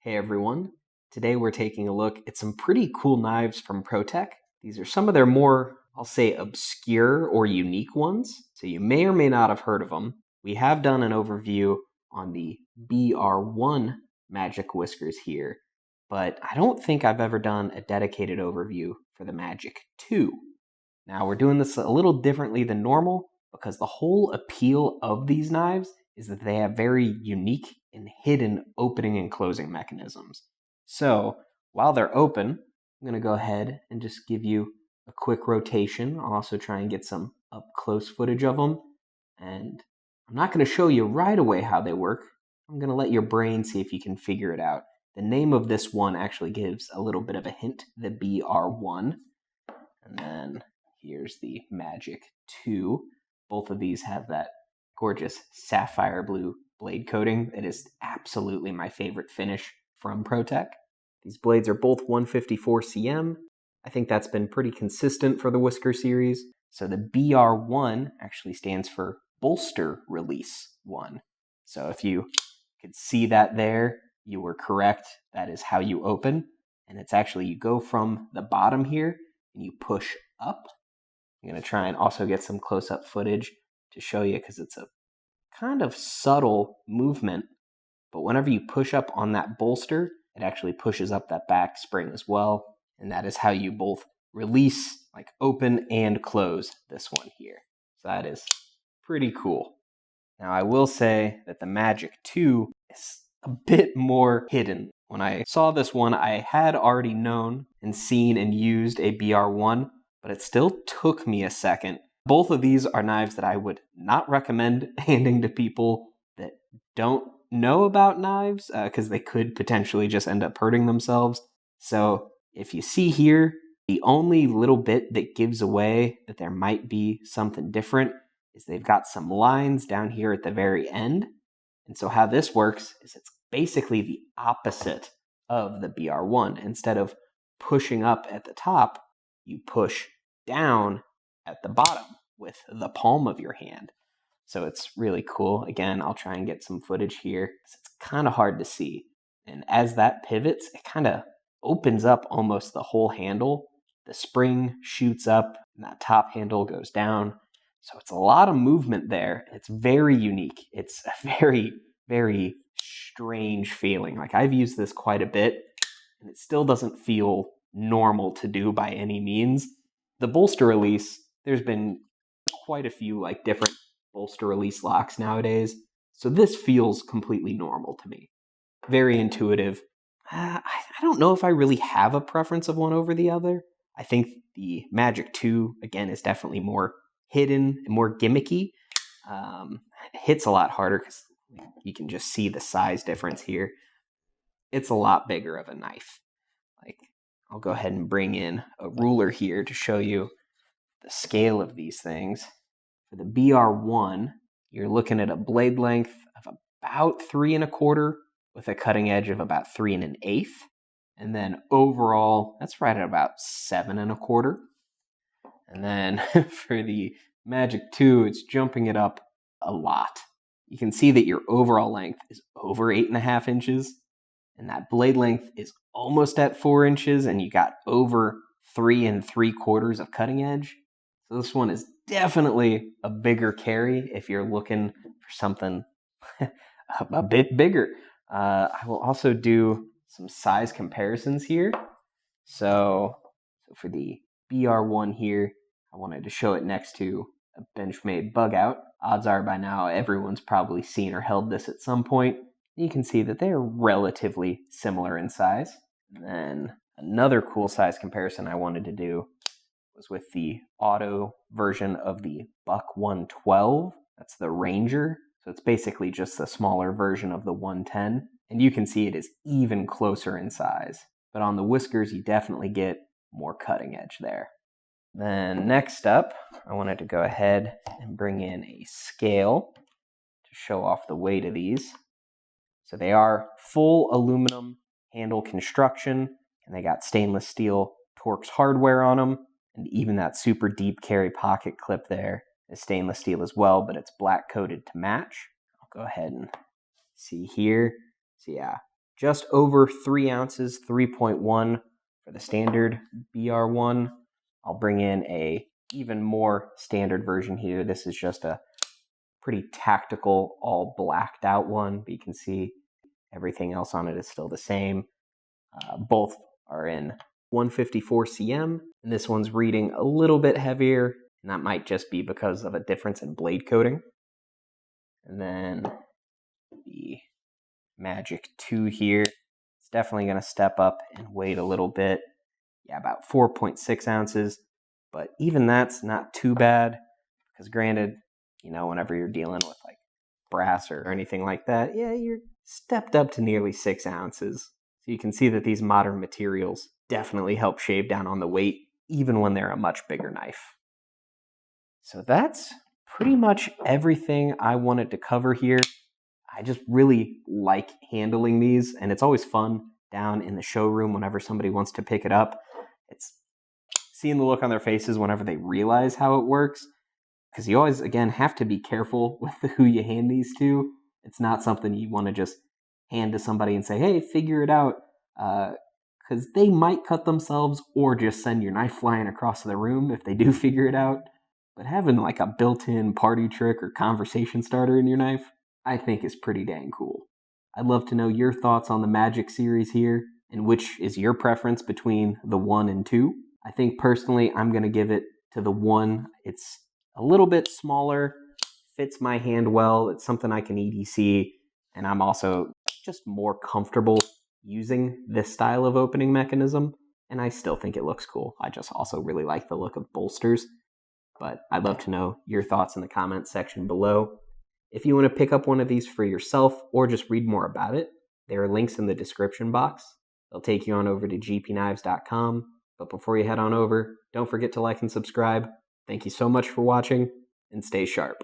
Hey everyone, today we're taking a look at some pretty cool knives from Protech. These are some of their more, I'll say, obscure or unique ones, so you may or may not have heard of them. We have done an overview on the BR-1 Magic Whiskers here, but I don't think I've ever done a dedicated overview for the Magic 2. Now we're doing this a little differently than normal because the whole appeal of these knives is that they have very unique and hidden opening and closing mechanisms. So while they're open, I'm going to go ahead and just give you a quick rotation. I'll also try and get some up close footage of them. And I'm not going to show you right away how they work. I'm going to let your brain see if you can figure it out. The name of this one actually gives a little bit of a hint, the BR-1. And then here's the Magic 2. Both of these have that gorgeous sapphire blue blade coating. It is absolutely my favorite finish from Protech. These blades are both 154 cm. I think that's been pretty consistent for the Whisker series. So the BR-1 actually stands for Bolster Release 1. So if you could see that there, you were correct. That is how you open. And it's actually, you go from the bottom here and you push up. I'm going to try and also get some close-up footage to show you because it's a kind of subtle movement. But whenever you push up on that bolster, it actually pushes up that back spring as well. And that is how you both release, like open and close this one here. So that is pretty cool. Now I will say that the Magic 2 is a bit more hidden. When I saw this one, I had already known and seen and used a BR-1, but it still took me a second. Both of these are knives that I would not recommend handing to people that don't know about knives, because they could potentially just end up hurting themselves. So if you see here, the only little bit that gives away that there might be something different is they've got some lines down here at the very end. And so how this works is it's basically the opposite of the BR-1. Instead of pushing up at the top, you push down at the bottom with the palm of your hand. So it's really cool. Again, I'll try and get some footage here. It's kind of hard to see. And as that pivots, it kind of opens up almost the whole handle. The spring shoots up and that top handle goes down. So it's a lot of movement there. It's very unique. It's a very, very strange feeling. Like I've used this quite a bit and it still doesn't feel normal to do by any means. The bolster release, there's been quite a few like different bolster release locks nowadays. So this feels completely normal to me. Very intuitive. I don't know if I really have a preference of one over the other. I think the Magic 2, again, is definitely more hidden and more gimmicky. It hits a lot harder because you can just see the size difference here. It's a lot bigger of a knife. Like, I'll go ahead and bring in a ruler here to show you the scale of these things. For the BR-1, you're looking at a blade length of about 3 1/4 with a cutting edge of about 3 1/8. And then overall, that's right at about 7 1/4. And then for the Magic 2, it's jumping it up a lot. You can see that your overall length is over 8.5 inches. And that blade length is almost at 4 inches. And you got over 3 3/4 of cutting edge. So this one is definitely a bigger carry if you're looking for something a bit bigger. I will also do some size comparisons here. So for the BR-1 here, I wanted to show it next to a Benchmade Bugout. Odds are by now everyone's probably seen or held this at some point. You can see that they are relatively similar in size. And then another cool size comparison I wanted to do was with the auto version of the Buck 112. That's the Ranger. So it's basically just the smaller version of the 110. And you can see it is even closer in size. But on the Whiskers, you definitely get more cutting edge there. Then next up, I wanted to go ahead and bring in a scale to show off the weight of these. So they are full aluminum handle construction, and they got stainless steel Torx hardware on them. And even that super deep carry pocket clip there is stainless steel as well, but it's black coated to match. I'll go ahead and see here. So yeah, just over 3 ounces, 3.1 for the standard BR-1. I'll bring in a even more standard version here. This is just a pretty tactical, all blacked out one, but you can see everything else on it is still the same. Both are in 154 cm, and this one's reading a little bit heavier, and that might just be because of a difference in blade coating. And then the Magic 2 here, it's definitely going to step up and weight a little bit. Yeah, about 4.6 ounces, but even that's not too bad, because granted, whenever you're dealing with like brass or anything like that, yeah, you're stepped up to nearly 6 ounces. So you can see that these modern materials definitely help shave down on the weight, even when they're a much bigger knife. So that's pretty much everything I wanted to cover here. I just really like handling these, and it's always fun down in the showroom whenever somebody wants to pick it up. It's seeing the look on their faces whenever they realize how it works, because you always, again, have to be careful with who you hand these to. It's not something you want to just hand to somebody and say, hey, figure it out, because they might cut themselves or just send your knife flying across the room if they do figure it out. But having like a built-in party trick or conversation starter in your knife, I think is pretty dang cool. I'd love to know your thoughts on the Magic series here, and which is your preference between the 1 and 2. I think personally I'm going to give it to the 1. It's a little bit smaller, fits my hand well, it's something I can EDC, and I'm also just more comfortable using this style of opening mechanism, and I still think it looks cool. I just also really like the look of bolsters, but I'd love to know your thoughts in the comments section below. If you want to pick up one of these for yourself or just read more about it, there are links in the description box. They'll take you on over to gpknives.com. But before you head on over, don't forget to like and subscribe. Thank you so much for watching, and stay sharp.